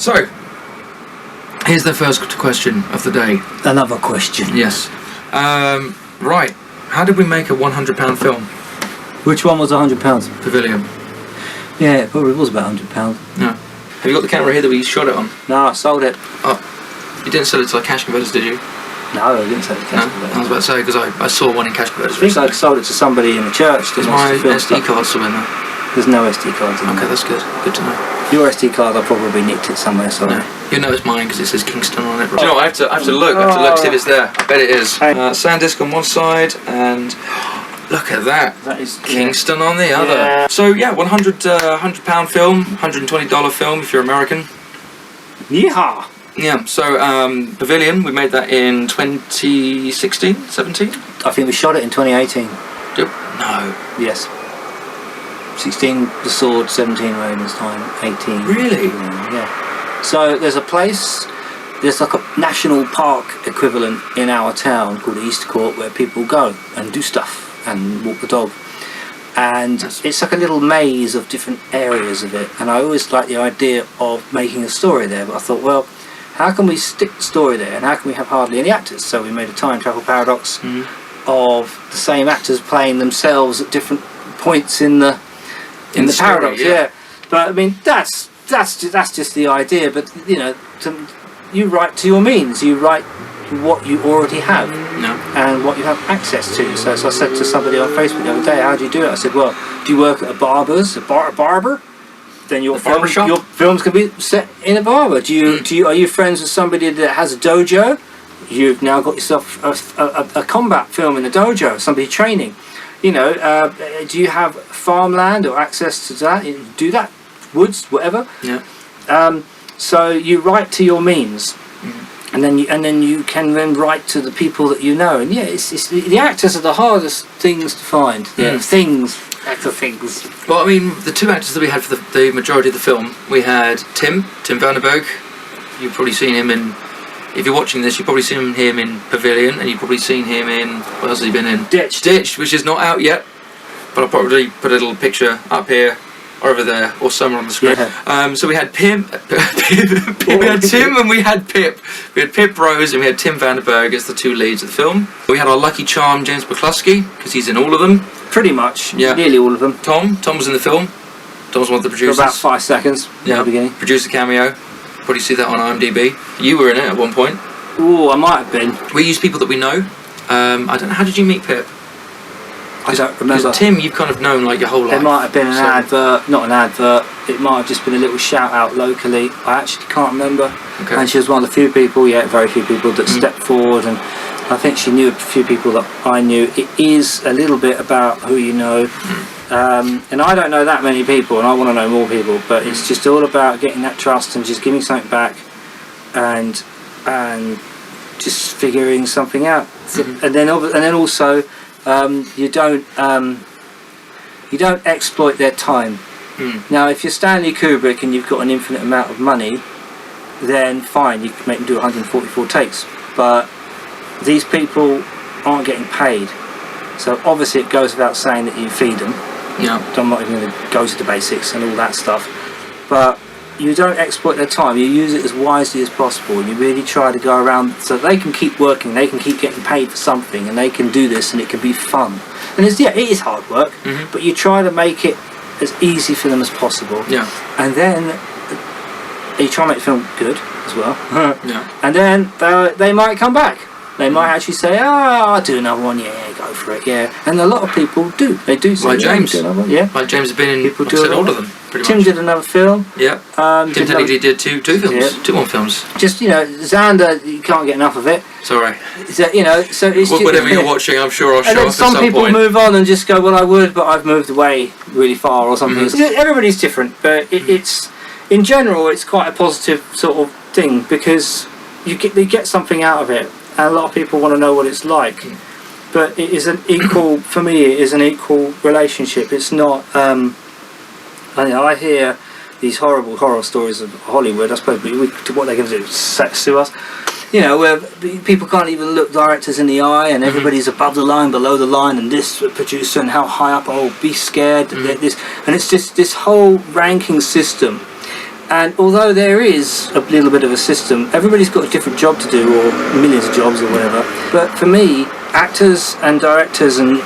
So, here's the first question of the day. Another question. Yes. Right. How did we make a £100 film? Which one was £100? Pavilion. Yeah, it probably was about £100. No. Have you got the camera here that we shot it on? No, I sold it. Oh, you didn't sell it to like cash converters, did you? No, I didn't sell it to cash converters. I was about to say, because I saw one in cash converters. I think I sold it to somebody in the church. Is my SD card still in there? There's no SD cards in there. Okay, that's good. Good to know. Your SD card, I probably nicked it somewhere, sorry. No. You know it's mine because it says Kingston on it. Do you know what? I have to look. I have to look to see if it's there. I bet it is. SanDisk on one side and look at that. That is Kingston on the other. Yeah. So yeah, £100 film, $120 film if you're American. Yeehaw! Yeah. So Pavilion, we made that in 2016, 17. I think we shot it in 2018. No. Yes. 16 The Sword, 17 Raven's Time, 18. Really? Yeah. So there's a place, there's like a national park equivalent in our town called East Court where people go and do stuff and walk the dog. And it's like a little maze of different areas of it. And I always liked the idea of making a story there. But I thought, well, how can we stick the story there and how can we have hardly any actors? So we made a time travel paradox of the same actors playing themselves at different points in the paradox, yeah. But I mean, that's just the idea. But you know, you write to your means. You write what you already have and what you have access to. So I said to somebody on Facebook the other day, "How do you do it?" I said, "Well, do you work at a barber? Then your films can be set in a barber. Are you friends with somebody that has a dojo? You've now got yourself a combat film in a dojo. Somebody training." You know, do you have farmland or access to that? Do that, woods, whatever. Yeah. So you write to your means, and then you can write to the people that you know. And yeah, it's the actors are the hardest things to find. Yeah, things. Well, I mean, the two actors that we had for the majority of the film, we had Tim Vanderberg. You've probably seen him in. If you're watching this, you've probably seen him in Pavilion, and you've probably seen him in... What else has he been in? Ditch, which is not out yet. But I'll probably put a little picture up here, or over there, or somewhere on the screen. Yeah. So we had Tim, we had Tim and we had Pip. We had Pip Rose and we had Tim Vanderberg as the two leads of the film. We had our lucky charm, James McCluskey, because he's in all of them. Pretty much, nearly all of them. Tom was in the film. Tom was one of the producers. For about 5 seconds at the beginning. Producer cameo. Probably see that on IMDb. You were in it at one point. Oh, I might have been. We use people that we know. I don't know, how did you meet Pip? I don't remember. Because Tim, you've kind of known like your whole life. There might have been an advert, not an advert. It might have just been a little shout out locally. I actually can't remember. Okay. And she was one of the few people, very few people that stepped forward, and I think she knew a few people that I knew. It is a little bit about who you know. And I don't know that many people, and I want to know more people, but it's just all about getting that trust and just giving something back and just figuring something out. And then also you don't exploit their time. Now if you're Stanley Kubrick and you've got an infinite amount of money, then fine, you can make them do 144 takes, but these people aren't getting paid, so obviously it goes without saying that you feed them. I'm not even going to go to the basics and all that stuff, but you don't exploit their time. You use it as wisely as possible, and you really try to go around so they can keep working, they can keep getting paid for something, and they can do this, and it can be fun. And it is hard work, but you try to make it as easy for them as possible. And then you try to make the film good as well. And then they might come back. They might actually say, I'll do another one, go for it, And a lot of people do. They do say, like James. Do another one, Like James has been in all of them, pretty Tim much. did another film. Tim technically did two films, 2 more films. Just, Xander, you can't get enough of it. Sorry. So, so it's whatever you're watching, I'm sure I'll show up at some point. Some people move on and just go, well, I would, but I've moved away really far or something. Everybody's different, but it's, in general, it's quite a positive sort of thing, because you get something out of it. And a lot of people want to know what it's like, but it is an equal. For me, it is an equal relationship. It's not. I hear these horrible horror stories of Hollywood. I suppose what they're going to do, sue us. Where people can't even look directors in the eye, and everybody's above the line, below the line, and this producer and how high up. Oh, be scared. This, and it's just this whole ranking system. And although there is a little bit of a system, everybody's got a different job to do, or millions of jobs or whatever. But for me, actors and directors and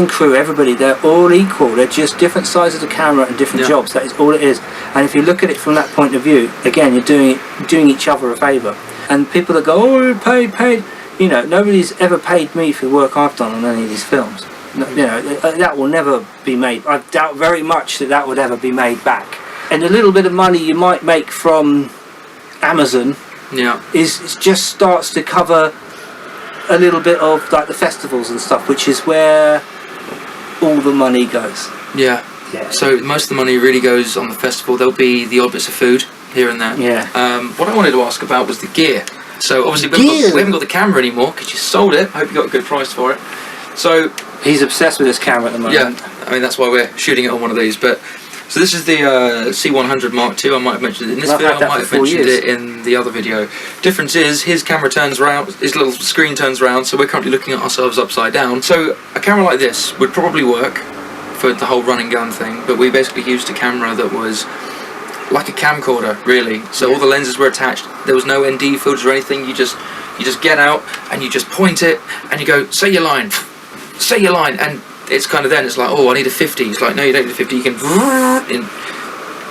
crew, everybody, they're all equal. They're just different sizes of camera and different jobs. That is all it is. And if you look at it from that point of view, again, you're doing each other a favour. And people that go, oh, paid, you know, nobody's ever paid me for the work I've done on any of these films. You know, that will never be made. I doubt very much that would ever be made back. And the little bit of money you might make from Amazon is just starts to cover a little bit of like the festivals and stuff, which is where all the money goes. Yeah. So most of the money really goes on the festival. There'll be the odd bits of food here and there. Yeah. What I wanted to ask about was the gear. So obviously we haven't got the camera anymore because you sold it. I hope you got a good price for it. So he's obsessed with this camera at the moment. Yeah. I mean that's why we're shooting it on one of these, but. So this is the C100 Mark II. I might have mentioned it in this video. I might have mentioned it in the other video. Difference is his camera turns round, his little screen turns round, so we're currently looking at ourselves upside down. So a camera like this would probably work for the whole run and gun thing, but we basically used a camera that was like a camcorder, really. So all the lenses were attached. There was no ND filters or anything. You just get out and you just point it and you go, say your line, and it's kind of then it's like, oh, I need a 50. It's like, no, you don't need a 50. You can,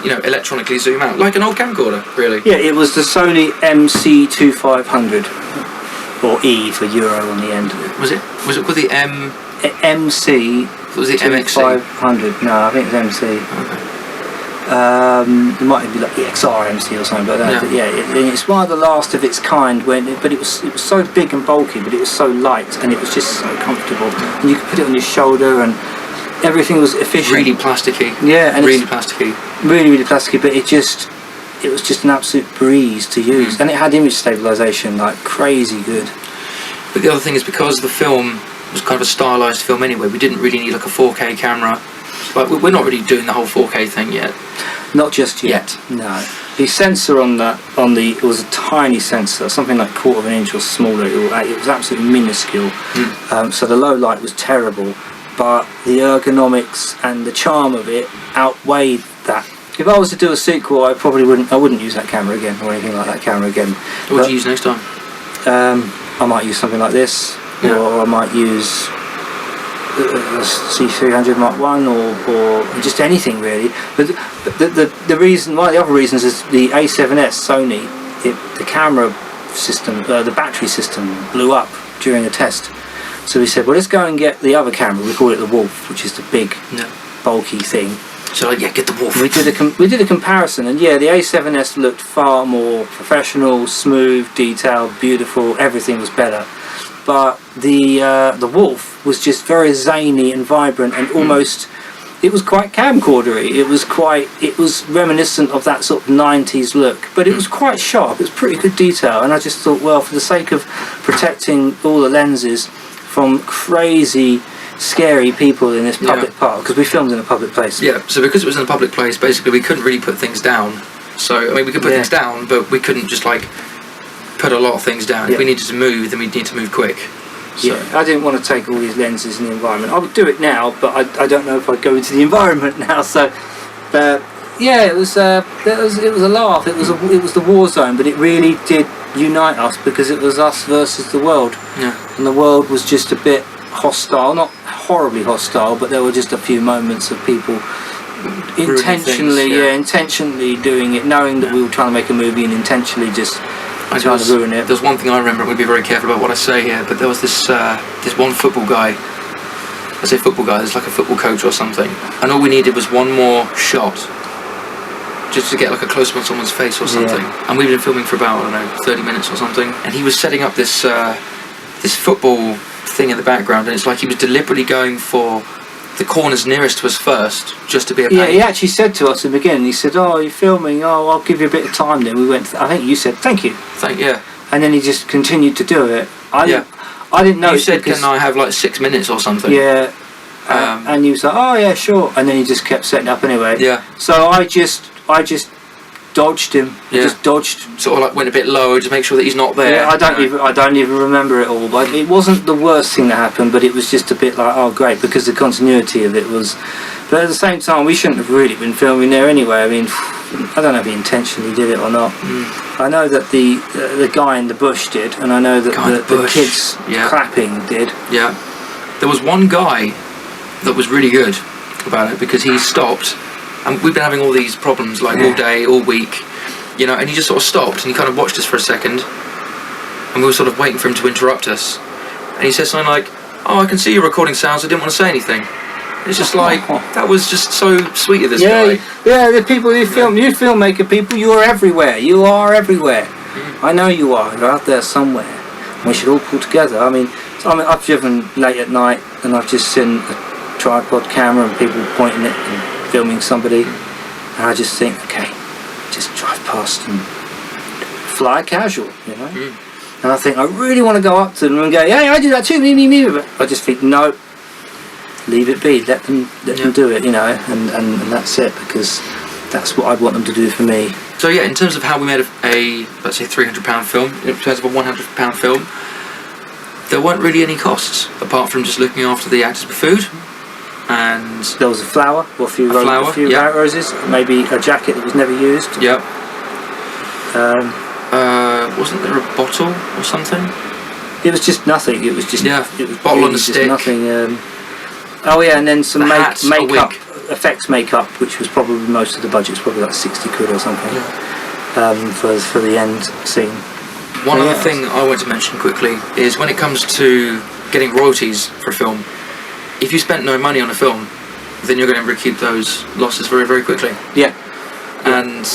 you know, electronically zoom out like an old camcorder, really. Yeah, it was the Sony MC2500, or E for Euro on the end. Was it called the M? MC. Was it MXC? 500? No, I think it was MC. Okay. It might be like the XR MC or something, but it's one of the last of its kind. But it was so big and bulky, but it was so light and it was just so comfortable. And you could put it on your shoulder, and everything was efficient. Really plasticky. Yeah, and really plasticky. Really, really plasticky. But it was just an absolute breeze to use, and it had image stabilization like crazy good. But the other thing is because the film was kind of a stylized film anyway, we didn't really need like a 4K camera. Like we're not really doing the whole 4K thing yet. Not just yet. No. The sensor it was a tiny sensor, something like 1/4 of an inch or smaller. It was absolutely minuscule. So the low light was terrible, but the ergonomics and the charm of it outweighed that. If I was to do a sequel, I wouldn't use that camera again or anything like that camera again. What would you use next time? I might use something like this, or I might use a C300 Mark 1 or just anything really. But the reason, one of the other reasons is the A7S Sony, the camera system, the battery system blew up during a test. So we said, well, let's go and get the other camera. We call it the Wolf, which is the big, bulky thing. So get the Wolf. We did a comparison, and the A7S looked far more professional, smooth, detailed, beautiful. Everything was better. But the Wolf was just very zany and vibrant, and almost it was quite camcordery. It was reminiscent of that sort of 90s look, but it was quite sharp. It was pretty good detail, and I just thought, well, for the sake of protecting all the lenses from crazy, scary people in this public park, because we filmed in a public place. Yeah. So because it was in a public place, basically we couldn't really put things down. So I mean, we could put things down, but we couldn't just like put a lot of things down. If we needed to move, then we'd need to move quick. So. Yeah, I didn't want to take all these lenses in the environment. I would do it now, but I don't know if I'd go into the environment now. So, it was a laugh. It was the war zone, but it really did unite us because it was us versus the world. Yeah. And the world was just a bit hostile, not horribly hostile, but there were just a few moments of people intentionally doing it, knowing that we were trying to make a movie and intentionally just trying to ruin it. There's one thing I remember. I'm going to be very careful about what I say here, but there was this one football guy. I say football guy. There's like a football coach or something, and all we needed was one more shot, just to get like a close up on someone's face or something. And we've been filming for about 30 minutes or something. And he was setting up this this football thing in the background, and it's like he was deliberately going for the corners nearest to us first, just to be a pain. Yeah, he actually said to us in the beginning, he said, oh, you're filming, oh, I'll give you a bit of time then. We went, I think you said, thank you. And then he just continued to do it. I didn't know. You said, can I have like 6 minutes or something? Yeah. And he was like, oh yeah, sure. And then he just kept setting up anyway. Yeah. So I just dodged him. Just dodged. Sort of like went a bit low to make sure that he's not there. Yeah, I don't even remember it all. But it wasn't the worst thing that happened. But it was just a bit like, oh great, because the continuity of it was. But at the same time, we shouldn't have really been filming there anyway. I mean, I don't know if he intentionally did it or not. I know that the guy in the bush did, and I know that the kids clapping did. Yeah. There was one guy that was really good about it because he stopped, and we've been having all these problems like all day, all week, you know, and he just sort of stopped and he kind of watched us for a second, and we were sort of waiting for him to interrupt us, and he said something like, "Oh, I can see you're recording sounds, I didn't want to say anything." It's just like, that was just so sweet of this guy. Yeah, the people who film, you filmmaker people, you are everywhere. You are everywhere. I know you are. You're out there somewhere. We should all pull together. I mean, I've driven late at night and I've just seen a tripod camera and people pointing it and filming somebody. And I just think, okay, just drive past and fly casual, you know? And I think, I really want to go up to them and go, yeah, I do that too, me. But I just think, no. Leave it be. Let them do it, you know, and that's it, because that's what I'd want them to do for me. So yeah, in terms of how we made a let's say £300 film, in terms of a £100 film, there weren't really any costs apart from just looking after the actors with food, and there was a flower or a few roses, maybe a jacket that was never used. Yep. Wasn't there a bottle or something? It was just nothing. It was just it was bottle on a stick. Nothing. Oh yeah, and then some makeup, effects makeup, which was probably most of the budget. It's probably like 60 quid or something for the end scene. One other thing I want to mention quickly is when it comes to getting royalties for a film, if you spent no money on a film, then you're going to recoup those losses very, very quickly. Yeah. And,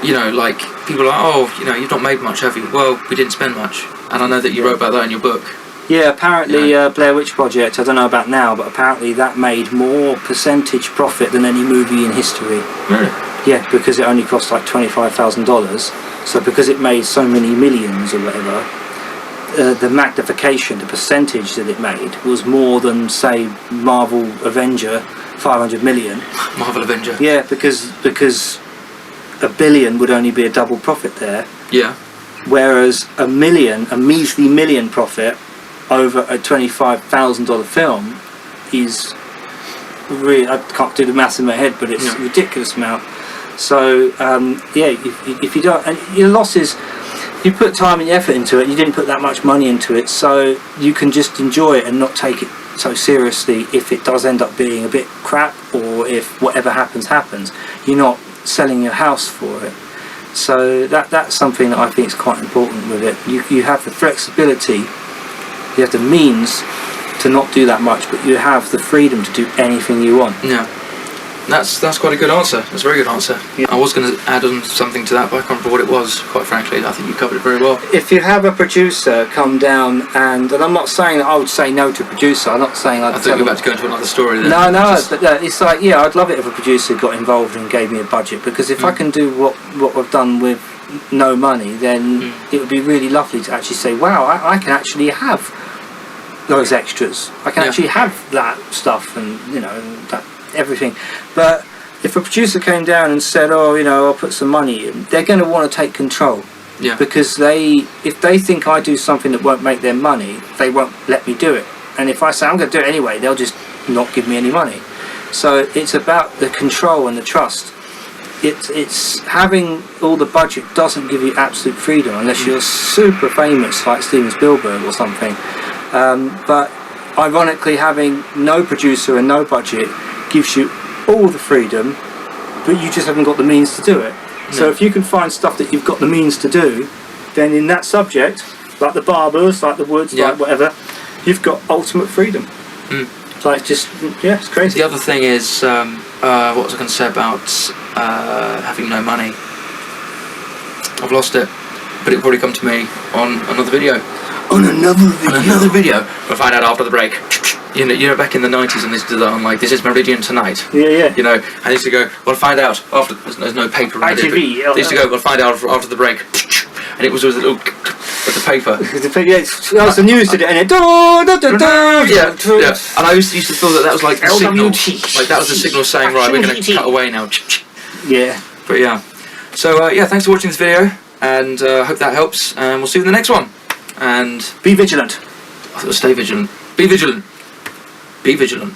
you know, like, people are like, oh, you know, you've not made much, have you? Well, we didn't spend much. And I know that you wrote about that in your book. Yeah, apparently Blair Witch Project, I don't know about now, but apparently that made more percentage profit than any movie in history. Really? Yeah, because it only cost like $25,000. So because it made so many millions or whatever, the magnification, the percentage that it made was more than, say, Marvel Avenger, 500 million. Marvel Avenger. Yeah, because $1 billion would only be a double profit there. Yeah. Whereas a measly million profit over a $25,000 film is really, I can't do the maths in my head, but it's a ridiculous amount. So if you don't, and your losses, you put time and effort into it, you didn't put that much money into it, so you can just enjoy it and not take it so seriously if it does end up being a bit crap, or if whatever happens. You're not selling your house for it. So that's something that I think is quite important with it. You have the flexibility, you have the means to not do that much, but you have the freedom to do anything you want. Yeah, that's quite a good answer. That's a very good answer. Yeah. I was going to add on something to that, but I can't remember what it was, quite frankly. I think you covered it very well. If you have a producer come down, and I'm not saying that I would say no to a producer, I'm not saying I thought you were about to go into another story then. No, but it's like, yeah, I'd love it if a producer got involved and gave me a budget, because if I can do what I've done with no money, then it would be really lovely to actually say, wow, I can actually have those extras. I can actually have that stuff, and you know, that everything. But if a producer came down and said, oh, you know, I'll put some money in, they're going to want to take control. Yeah. Because if they think I do something that won't make them money, they won't let me do it. And if I say I'm going to do it anyway, they'll just not give me any money. So it's about the control and the trust. It's having all the budget doesn't give you absolute freedom unless you're super famous like Steven Spielberg or something. But ironically, having no producer and no budget gives you all the freedom, but you just haven't got the means to do it. No. So if you can find stuff that you've got the means to do, then in that subject, like the barbers, like the woods, like whatever, you've got ultimate freedom. So it's just, it's crazy. The other thing is, what was I going to say about having no money? I've lost it, but it'll probably come to me on another video. On another video. We'll find out after the break. You know, back in the 90s, and they used to do that on, like, This Is Meridian Tonight. Yeah. You know, I used to go, we'll find out after. There's no paper around it. They used to go, we'll find out after the break. And it was with a little with the paper. That was the news today, and it. Yeah. And I used to feel that was like the signal. Like that was the signal saying, right, we're going to cut away now. Yeah. But yeah. So thanks for watching this video, and hope that helps. And we'll see you in the next one. And be vigilant. Stay vigilant. Be vigilant. Be vigilant.